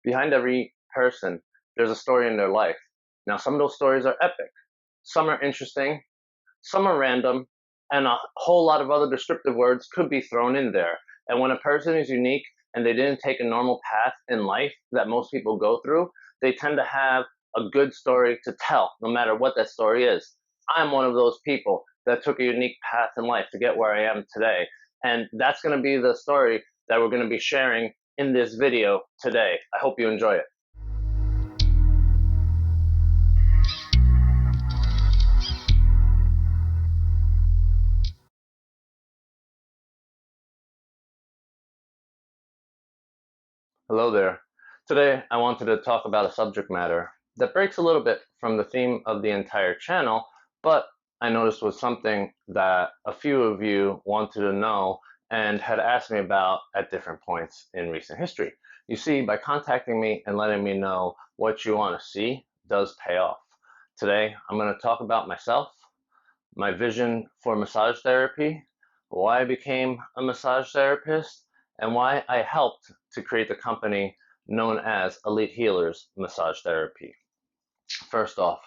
Behind every person, there's a story in their life. Now, some of those stories are epic, some are interesting, some are random, and a whole lot of other descriptive words could be thrown in there. And when a person is unique and they didn't take a normal path in life that most people go through, they tend to have a good story to tell, no matter what that story is. I'm one of those people that took a unique path in life to get where I am today. And that's going to be the story that we're going to be sharing in this video today. I hope you enjoy it. Hello there. Today I wanted to talk about a subject matter that breaks a little bit from the theme of the entire channel, but I noticed was something that a few of you wanted to know and had asked me about at different points in recent history. You see, by contacting me and letting me know what you want to see does pay off. Today I'm going to talk about myself, my vision for massage therapy, why I became a massage therapist, and why I helped to create the company known as Elite Healers Massage Therapy. First off,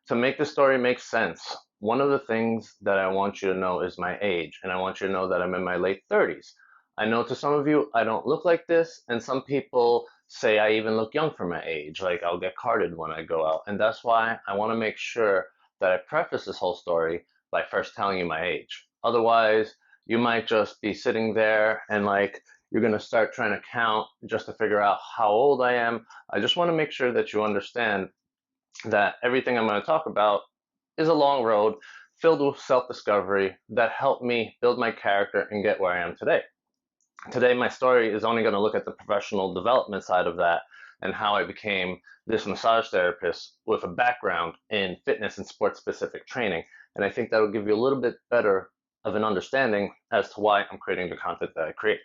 to make the story make sense, one of the things that I want you to know is my age, and I want you to know that I'm in my late 30s. I know to some of you I don't look like this, and some people say I even look young for my age, like I'll get carded when I go out, and that's why I want to make sure that I preface this whole story by first telling you my age. Otherwise, you might just be sitting there and you're going to start trying to count just to figure out how old I am. I just want to make sure that you understand that everything I'm going to talk about is a long road filled with self-discovery that helped me build my character and get where I am today. Today, my story is only going to look at the professional development side of that and how I became this massage therapist with a background in fitness and sports-specific training. And I think that'll give you a little bit better of an understanding as to why I'm creating the content that I create.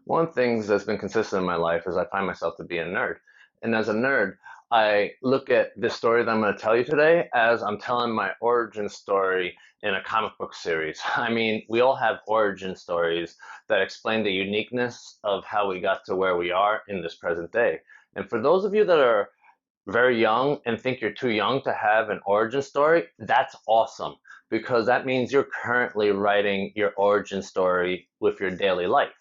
One of the things that's been consistent in my life is I find myself to be a nerd. And as a nerd, I look at this story that I'm going to tell you today as I'm telling my origin story in a comic book series. I mean, we all have origin stories that explain the uniqueness of how we got to where we are in this present day. And for those of you that are very young and think you're too young to have an origin story, that's awesome, because that means you're currently writing your origin story with your daily life.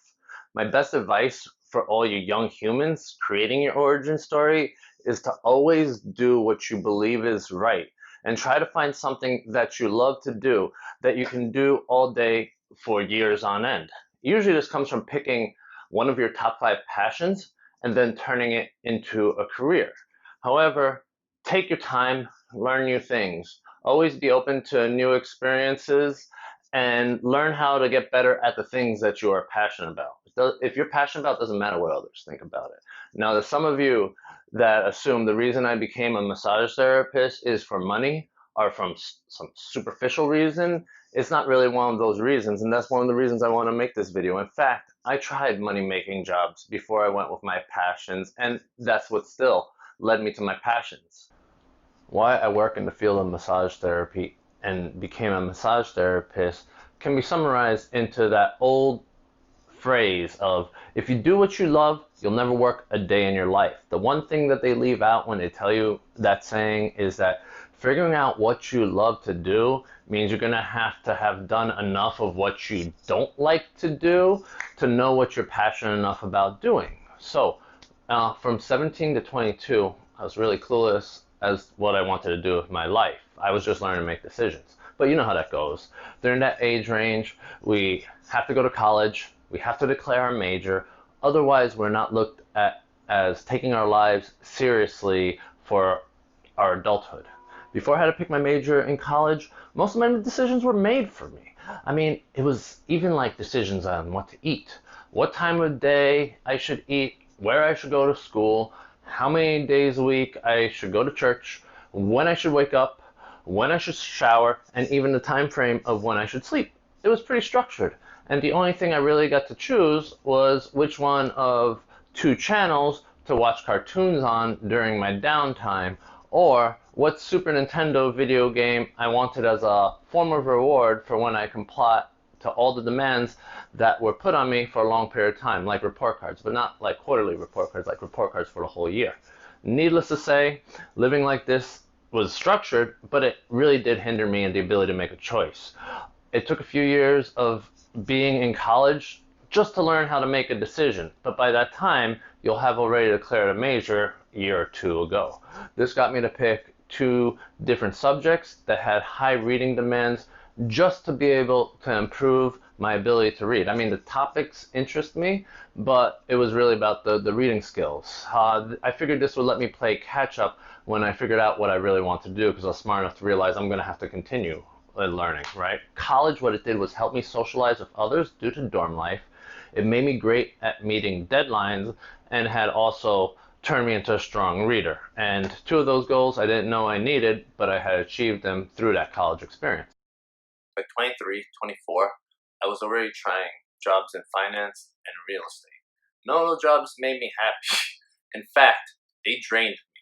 My best advice for all you young humans creating your origin story is to always do what you believe is right and try to find something that you love to do that you can do all day for years on end. Usually this comes from picking one of your top 5 passions and then turning it into a career. However, take your time, learn new things. Always be open to new experiences and learn how to get better at the things that you are passionate about. If you're passionate about, it doesn't matter what others think about it. Now, there's some of you that assume the reason I became a massage therapist is for money or from some superficial reason. It's not really one of those reasons, and that's one of the reasons I want to make this video. In fact, I tried money-making jobs before I went with my passions, and that's what still led me to my passions. Why I work in the field of massage therapy and became a massage therapist can be summarized into that old phrase of, if you do what you love, you'll never work a day in your life. The one thing that they leave out when they tell you that saying is that figuring out what you love to do means you're going to have done enough of what you don't like to do to know what you're passionate enough about doing. So from 17 to 22, I was really clueless as what I wanted to do with my life. I was just learning to make decisions. But you know how that goes. During that age range, we have to go to college, we have to declare our major, otherwise we're not looked at as taking our lives seriously for our adulthood. Before I had to pick my major in college, most of my decisions were made for me. I mean, it was even like decisions on what to eat, what time of day I should eat, where I should go to school, how many days a week I should go to church, when I should wake up, when I should shower, and even the time frame of when I should sleep. It was pretty structured. And the only thing I really got to choose was which one of 2 channels to watch cartoons on during my downtime, or what Super Nintendo video game I wanted as a form of reward for when I to all the demands that were put on me for a long period of time, like report cards, but not like quarterly report cards, like report cards for the whole year. Needless to say, living like this was structured, but it really did hinder me in the ability to make a choice. It took a few years of being in college just to learn how to make a decision, but by that time, you'll have already declared a major a year or two ago. This got me to pick two different subjects that had high reading demands just to be able to improve my ability to read. I mean, the topics interest me, but it was really about the reading skills. I figured this would let me play catch up when I figured out what I really want to do, because I was smart enough to realize I'm going to have to continue learning, right? College, what it did was help me socialize with others due to dorm life. It made me great at meeting deadlines and had also turned me into a strong reader. And two of those goals I didn't know I needed, but I had achieved them through that college experience. By 23, 24, I was already trying jobs in finance and real estate. None of the jobs made me happy. In fact, they drained me.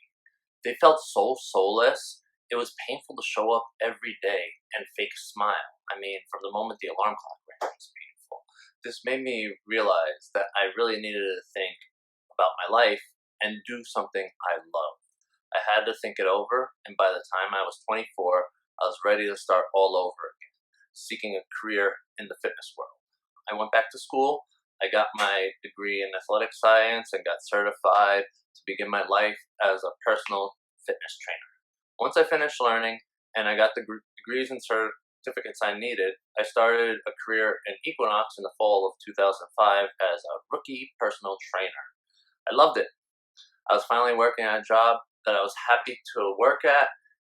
They felt so soulless. It was painful to show up every day and fake a smile. I mean, from the moment the alarm clock rang, it was painful. This made me realize that I really needed to think about my life and do something I loved. I had to think it over, and by the time I was 24, I was ready to start all over again, seeking a career in the fitness world. I went back to school. I got my degree in athletic science and got certified to begin my life as a personal fitness trainer. Once I finished learning and I got the degrees and certificates I needed, I started a career in Equinox in the fall of 2005 as a rookie personal trainer. I loved it. I was finally working at a job that I was happy to work at.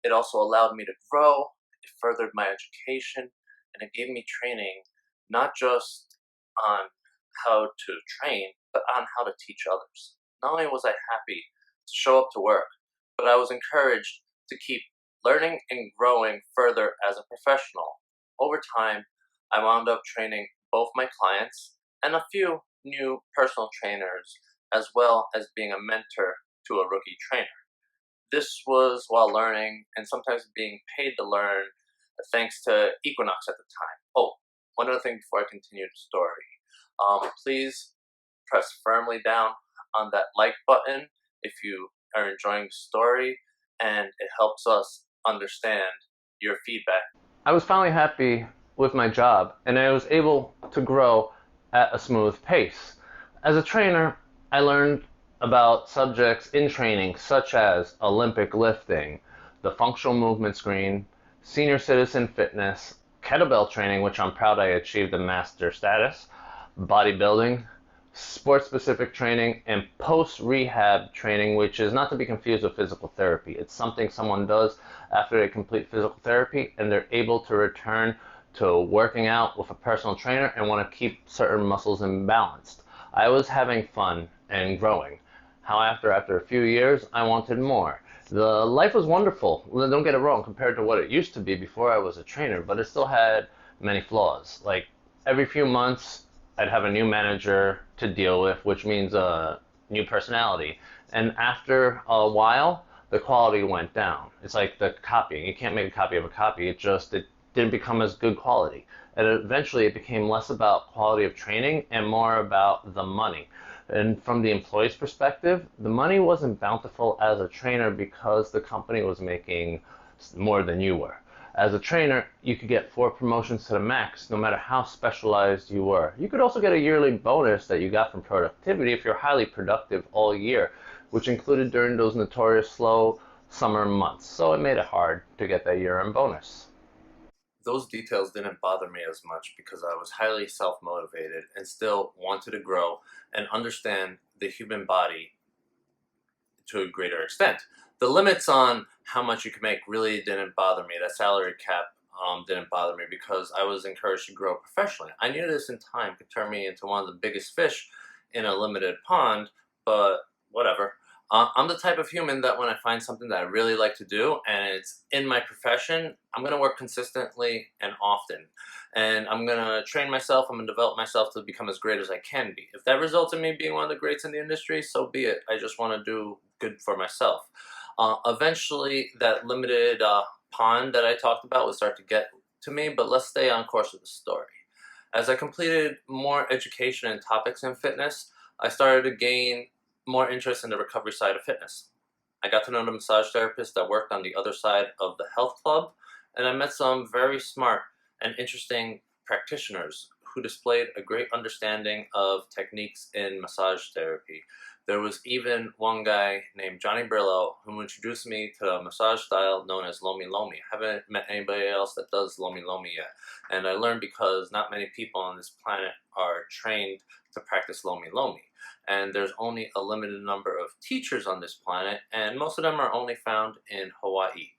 It also allowed me to grow. It furthered my education, and it gave me training not just on how to train, but on how to teach others. Not only was I happy to show up to work, but I was encouraged to keep learning and growing further as a professional. Over time, I wound up training both my clients and a few new personal trainers, as well as being a mentor to a rookie trainer. This was while learning and sometimes being paid to learn, thanks to Equinox at the time. Oh, one other thing before I continue the story. Please press firmly down on that like button if you are enjoying the story, and it helps us understand your feedback. I was finally happy with my job, and I was able to grow at a smooth pace. As a trainer, I learned about subjects in training such as Olympic lifting, the functional movement screen, senior citizen fitness, kettlebell training, which I'm proud I achieved a master status, bodybuilding, sports-specific training, and post-rehab training, which is not to be confused with physical therapy. It's something someone does after they complete physical therapy and they're able to return to working out with a personal trainer and want to keep certain muscles imbalanced. I was having fun and growing. However, after a few years, I wanted more. The life was wonderful. Don't get it wrong, compared to what it used to be before I was a trainer, but it still had many flaws. Like every few months, I'd have a new manager to deal with, which means a new personality. And after a while, the quality went down. It's like the copying. You can't make a copy of a copy. It didn't become as good quality. And eventually it became less about quality of training and more about the money. And from the employee's perspective, the money wasn't bountiful as a trainer because the company was making more than you were. As a trainer, you could get 4 promotions to the max, no matter how specialized you were. You could also get a yearly bonus that you got from productivity if you're highly productive all year, which included during those notorious slow summer months. So it made it hard to get that year-end bonus. Those details didn't bother me as much because I was highly self-motivated and still wanted to grow and understand the human body to a greater extent. The limits on how much you can make really didn't bother me. That salary cap didn't bother me because I was encouraged to grow professionally. I knew this in time could turn me into one of the biggest fish in a limited pond, but whatever. I'm the type of human that when I find something that I really like to do and it's in my profession, I'm going to work consistently and often. And I'm going to train myself, I'm going to develop myself to become as great as I can be. If that results in me being one of the greats in the industry, so be it. I just want to do good for myself. Eventually, that limited pond that I talked about would start to get to me, but let's stay on course with the story. As I completed more education and topics in fitness, I started to gain more interest in the recovery side of fitness. I got to know the massage therapist that worked on the other side of the health club, and I met some very smart and interesting practitioners who displayed a great understanding of techniques in massage therapy. There was even one guy named Johnny Brillo who introduced me to a massage style known as Lomi Lomi. I haven't met anybody else that does Lomi Lomi yet. And I learned because not many people on this planet are trained to practice Lomi Lomi. And there's only a limited number of teachers on this planet, and most of them are only found in Hawaii.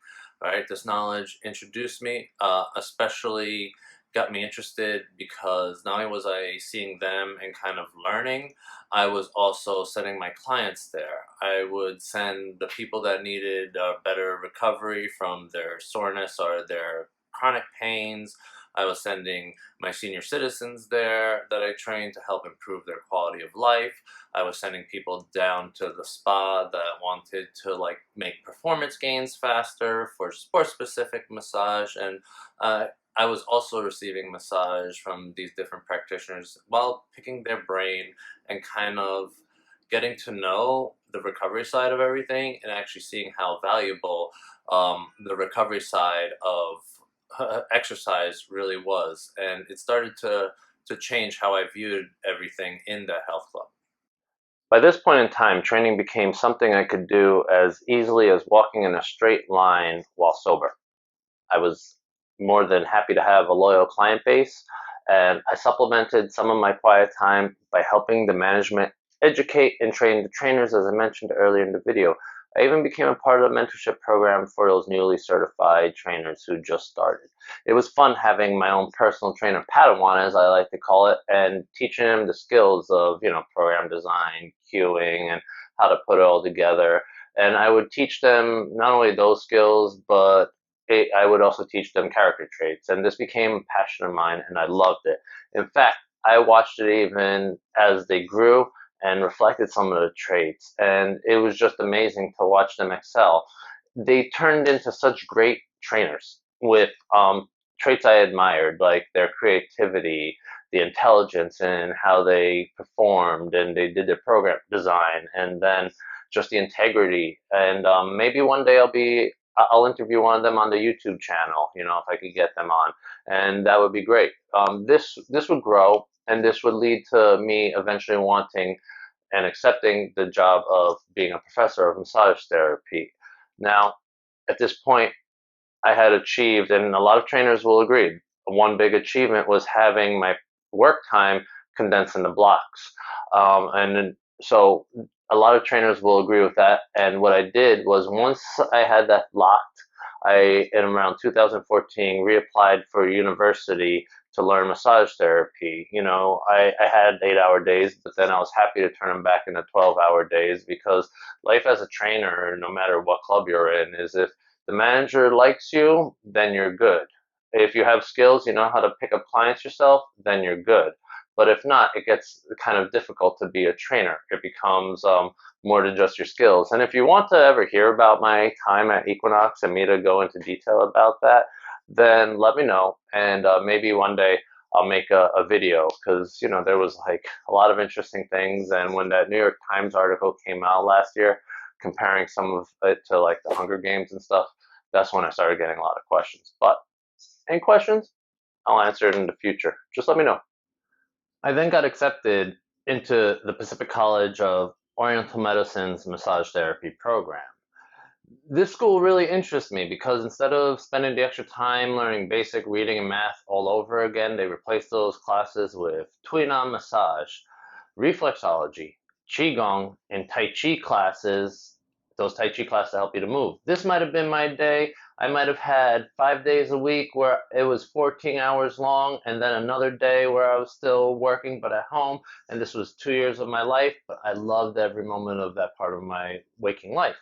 All right, this knowledge introduced me, especially got me interested because not only was I seeing them and kind of learning, I was also sending my clients there. I would send the people that needed better recovery from their soreness or their chronic pains. I was sending my senior citizens there that I trained to help improve their quality of life. I was sending people down to the spa that wanted to like make performance gains faster for sport specific massage, and I was also receiving massage from these different practitioners while picking their brain and kind of getting to know the recovery side of everything and actually seeing how valuable the recovery side of exercise really was. And it started to change how I viewed everything in that health club. By this point in time, training became something I could do as easily as walking in a straight line while sober. I was more than happy to have a loyal client base, and I supplemented some of my quiet time by helping the management educate and train the trainers, as I mentioned earlier in the video. I even became a part of the mentorship program for those newly certified trainers who just started. It was fun having my own personal trainer, Padawan, as I like to call it, and teaching them the skills of, program design, cueing, and how to put it all together. And I would teach them not only those skills, but I would also teach them character traits, and this became a passion of mine, and I loved it. In fact, I watched it even as they grew and reflected some of the traits, and it was just amazing to watch them excel. They turned into such great trainers with traits I admired, like their creativity, the intelligence, and how they performed, and they did their program design, and then just the integrity. And maybe one day I'll interview one of them on the YouTube channel, if I could get them on, and that would be great. This would grow, and this would lead to me eventually wanting and accepting the job of being a professor of massage therapy. Now, at this point, I had achieved, and a lot of trainers will agree, one big achievement was having my work time condensed into blocks. And so a lot of trainers will agree with that. And what I did was once I had that locked, in around 2014, reapplied for university to learn massage therapy. I had 8-hour days, but then I was happy to turn them back into 12-hour days because life as a trainer, no matter what club you're in, is if the manager likes you, then you're good. If you have skills, you know how to pick up clients yourself, then you're good. But if not, it gets kind of difficult to be a trainer. It becomes more than just your skills. And if you want to ever hear about my time at Equinox and me to go into detail about that, then let me know. And maybe one day I'll make a video because, there was like a lot of interesting things. And when that New York Times article came out last year, comparing some of it to like the Hunger Games and stuff, that's when I started getting a lot of questions. But any questions? I'll answer it in the future. Just let me know. I then got accepted into the Pacific College of Oriental Medicine's massage therapy program. This school really interests me because instead of spending the extra time learning basic reading and math all over again, they replaced those classes with Tuinan massage, reflexology, qigong, and tai chi classes. Those tai chi classes help you to move. This might have been my day. I might have had 5 days a week where it was 14 hours long, and then another day where I was still working but at home. And this was 2 years of my life, but I loved every moment of that part of my waking life.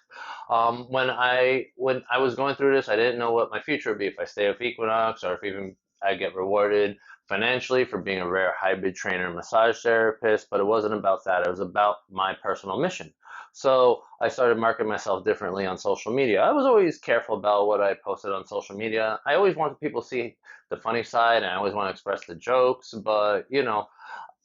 When I was going through this, I didn't know what my future would be, if I stay with Equinox or if even I get rewarded financially for being a rare hybrid trainer and massage therapist, but it wasn't about that. It was about my personal mission. So I started marketing myself differently on social media. I was always careful about what I posted on social media. I always wanted people to see the funny side, and I always want to express the jokes, but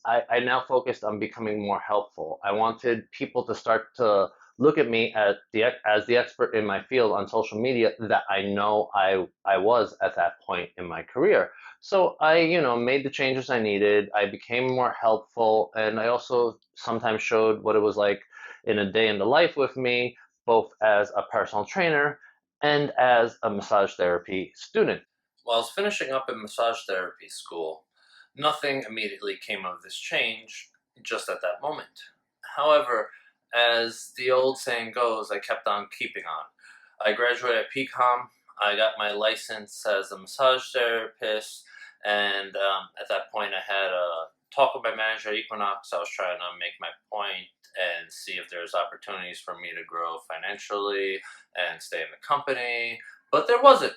I now focused on becoming more helpful. I wanted people to start to look at me as the expert in my field on social media that I know I was at that point in my career. So I, made the changes I needed. I became more helpful, and I also sometimes showed what it was like in a day in the life with me, both as a personal trainer and as a massage therapy student. While I was finishing up in massage therapy school, nothing immediately came of this change just at that moment. However, as the old saying goes, I kept on keeping on. I graduated at PCOM, I got my license as a massage therapist, and at that point, I had a talk with my manager at Equinox. I was trying to make my point and see if there's opportunities for me to grow financially and stay in the company, but there wasn't.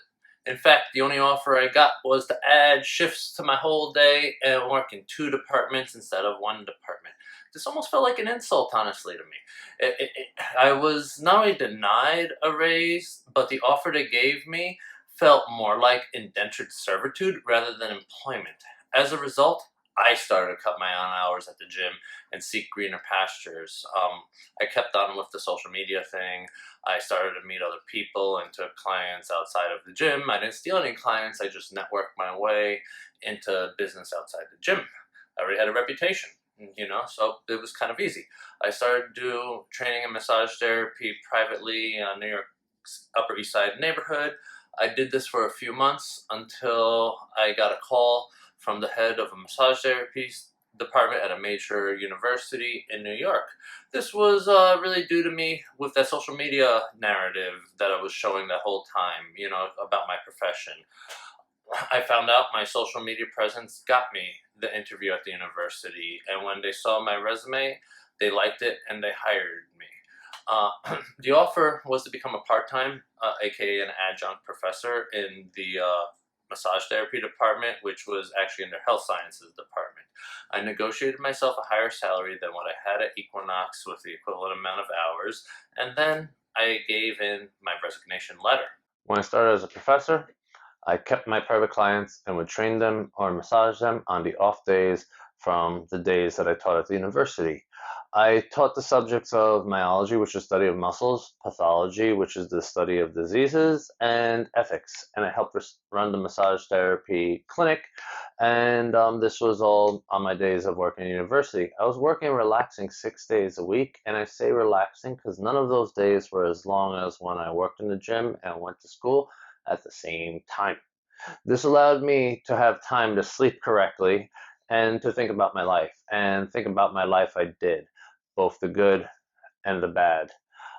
In fact, the only offer I got was to add shifts to my whole day and work in two departments instead of one department. This almost felt like an insult, honestly, to me. I was not only denied a raise, but the offer they gave me felt more like indentured servitude rather than employment. As a result, I started to cut my own hours at the gym and seek greener pastures. I kept on with the social media thing. I started to meet other people and took clients outside of the gym. I didn't steal any clients, I just networked my way into business outside the gym. I already had a reputation, so it was kind of easy. I started to do training and massage therapy privately in a New York's Upper East Side neighborhood. I did this for a few months until I got a call from the head of a massage therapy department at a major university in New York. This was really due to me with that social media narrative that I was showing that whole time, about my profession. I found out my social media presence got me the interview at the university, and when they saw my resume, they liked it and they hired me. The offer was to become a part time, aka an adjunct professor in the massage therapy department, which was actually in their health sciences department. I negotiated myself a higher salary than what I had at Equinox with the equivalent amount of hours, and then I gave in my resignation letter. When I started as a professor, I kept my private clients and would train them or massage them on the off days from the days that I taught at the university. I taught the subjects of myology, which is the study of muscles, pathology, which is the study of diseases, and ethics. And I helped run the massage therapy clinic. And this was all on my days of working at university. I was working and relaxing 6 days a week. And I say relaxing because none of those days were as long as when I worked in the gym and went to school at the same time. This allowed me to have time to sleep correctly and to think about my life and think about my life I did, both the good and the bad.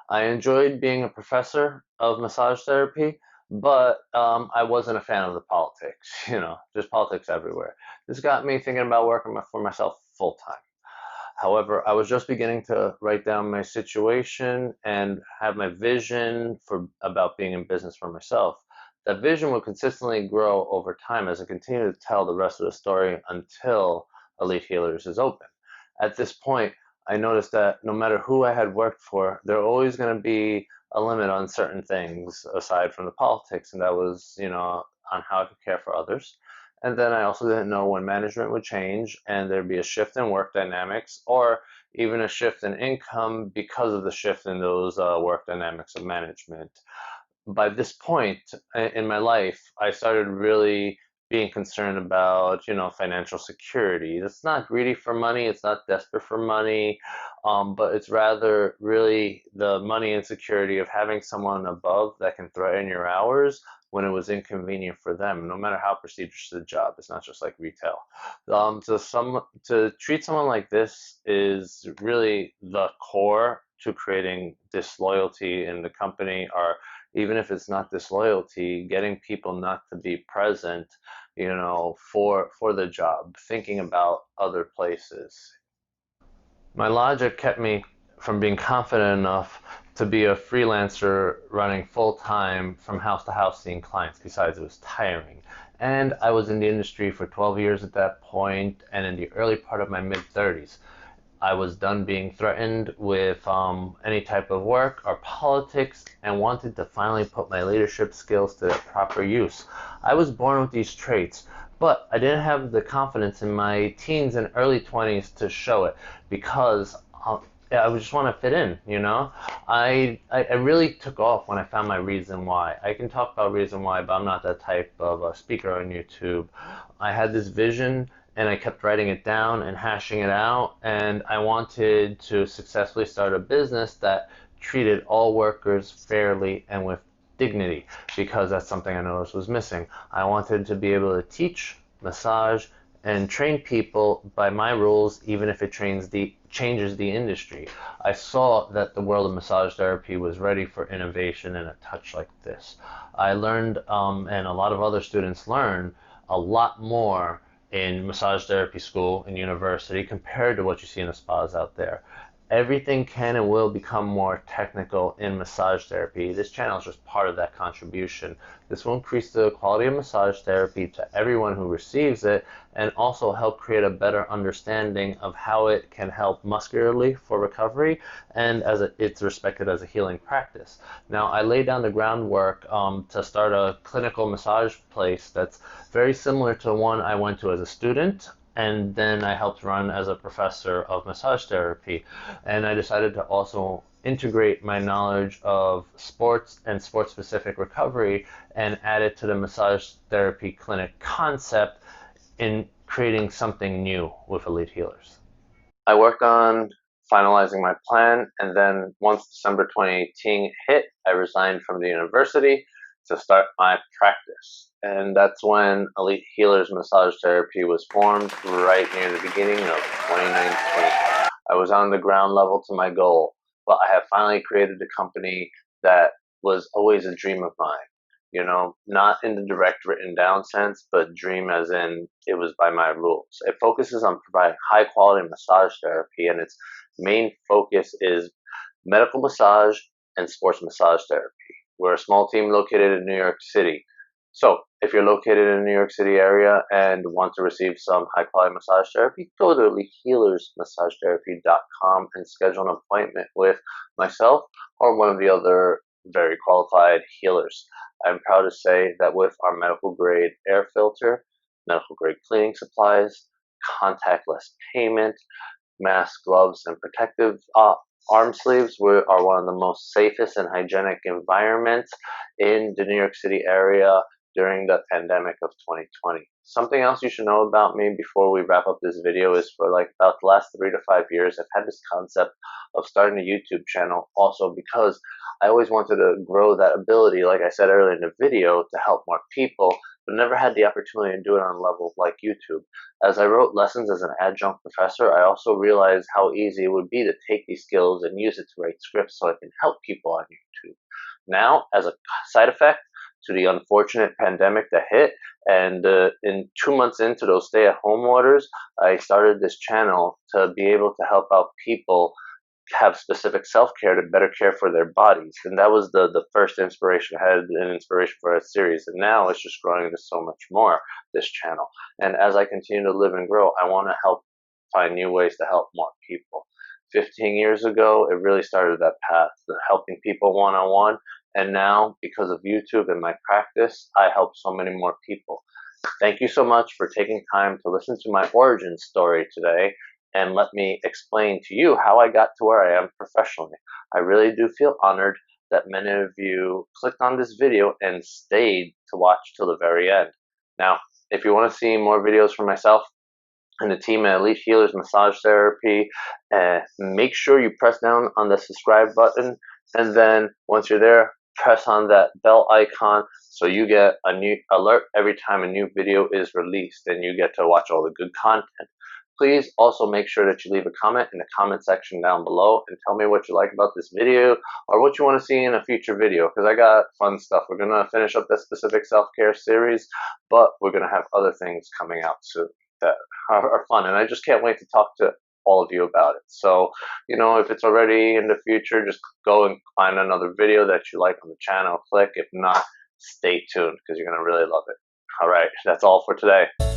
I enjoyed being a professor of massage therapy, but I wasn't a fan of the politics, just politics everywhere. This got me thinking about working for myself full time. However, I was just beginning to write down my situation and have my vision for about being in business for myself. That vision would consistently grow over time as I continue to tell the rest of the story until Elite Healers is open. At this point, I noticed that no matter who I had worked for, there were always going to be a limit on certain things aside from the politics, and that was, on how I could care for others. And then I also didn't know when management would change and there'd be a shift in work dynamics or even a shift in income because of the shift in those work dynamics of management. By this point in my life, I started really being concerned about, financial security. It's not greedy for money, it's not desperate for money, but it's rather really the money insecurity of having someone above that can threaten your hours when it was inconvenient for them, no matter how prestigious the job. It's not just like retail. To treat someone like this is really the core to creating disloyalty in the company, or even if it's not disloyalty, getting people not to be present, for the job, thinking about other places. My logic kept me from being confident enough to be a freelancer running full time from house to house seeing clients. Besides, it was tiring. And I was in the industry for 12 years at that point, and in the early part of my mid 30s. I was done being threatened with any type of work or politics and wanted to finally put my leadership skills to their proper use. I was born with these traits, but I didn't have the confidence in my teens and early 20s to show it because I just want to fit in, you know? I really took off when I found my reason why. I can talk about reason why, but I'm not that type of speaker on YouTube. I had this vision and I kept writing it down and hashing it out, and I wanted to successfully start a business that treated all workers fairly and with dignity because that's something I noticed was missing. I wanted to be able to teach, massage, and train people by my rules, even if it changes the industry. I saw that the world of massage therapy was ready for innovation and a touch like this. I learned, and a lot of other students learn, a lot more in massage therapy school and university compared to what you see in the spas out there. Everything can and will become more technical in massage therapy. This channel is just part of that contribution. This will increase the quality of massage therapy to everyone who receives it and also help create a better understanding of how it can help muscularly for recovery and it's respected as a healing practice. Now, I laid down the groundwork to start a clinical massage place that's very similar to one I went to as a student, and then I helped run as a professor of massage therapy. And I decided to also integrate my knowledge of sports and sports specific recovery and add it to the massage therapy clinic concept in creating something new with Elite Healers. I worked on finalizing my plan, and then once December 2018 hit, I resigned from the university to start my practice. And that's when Elite Healers Massage Therapy was formed right near the beginning of 2019. I was on the ground level to my goal, but I have finally created a company that was always a dream of mine. You know, not in the direct written down sense, but dream as in it was by my rules. It focuses on providing high quality massage therapy, and its main focus is medical massage and sports massage therapy. We're a small team located in New York City. So, if you're located in the New York City area and want to receive some high quality massage therapy, go to healersmassagetherapy.com and schedule an appointment with myself or one of the other very qualified healers. I'm proud to say that with our medical grade air filter, medical grade cleaning supplies, contactless payment, masks, gloves, and protective arm sleeves are one of the most safest and hygienic environments in the New York City area during the pandemic of 2020. Something else you should know about me before we wrap up this video is for like about the last 3 to 5 years, I've had this concept of starting a YouTube channel also because I always wanted to grow that ability, like I said earlier in the video, to help more people, but never had the opportunity to do it on a level like YouTube. As I wrote lessons as an adjunct professor, I also realized how easy it would be to take these skills and use it to write scripts so I can help people on YouTube. Now, as a side effect to the unfortunate pandemic that hit, and in 2 months into those stay-at-home orders, I started this channel to be able to help out people have specific self-care to better care for their bodies. And that was the first inspiration. I had an inspiration for a series, and now it's just growing into so much more, this channel. And as I continue to live and grow, I want to help find new ways to help more people. 15 years ago, it really started that path, helping people one-on-one. And now, because of YouTube and my practice, I help so many more people. Thank you so much for taking time to listen to my origin story today and let me explain to you how I got to where I am professionally. I really do feel honored that many of you clicked on this video and stayed to watch till the very end. Now, if you want to see more videos from myself and the team at Elite Healers Massage Therapy, make sure you press down on the subscribe button, and then once you're there, press on that bell icon so you get a new alert every time a new video is released and you get to watch all the good content. Please also make sure that you leave a comment in the comment section down below and tell me what you like about this video or what you want to see in a future video, because I got fun stuff. We're going to finish up that specific self-care series, but we're going to have other things coming out soon that are fun, and I just can't wait to talk to all of you about it. So, you know, if it's already in the future, just go and find another video that you like on the channel, click. If not, stay tuned because you're going to really love it. All right, that's all for today.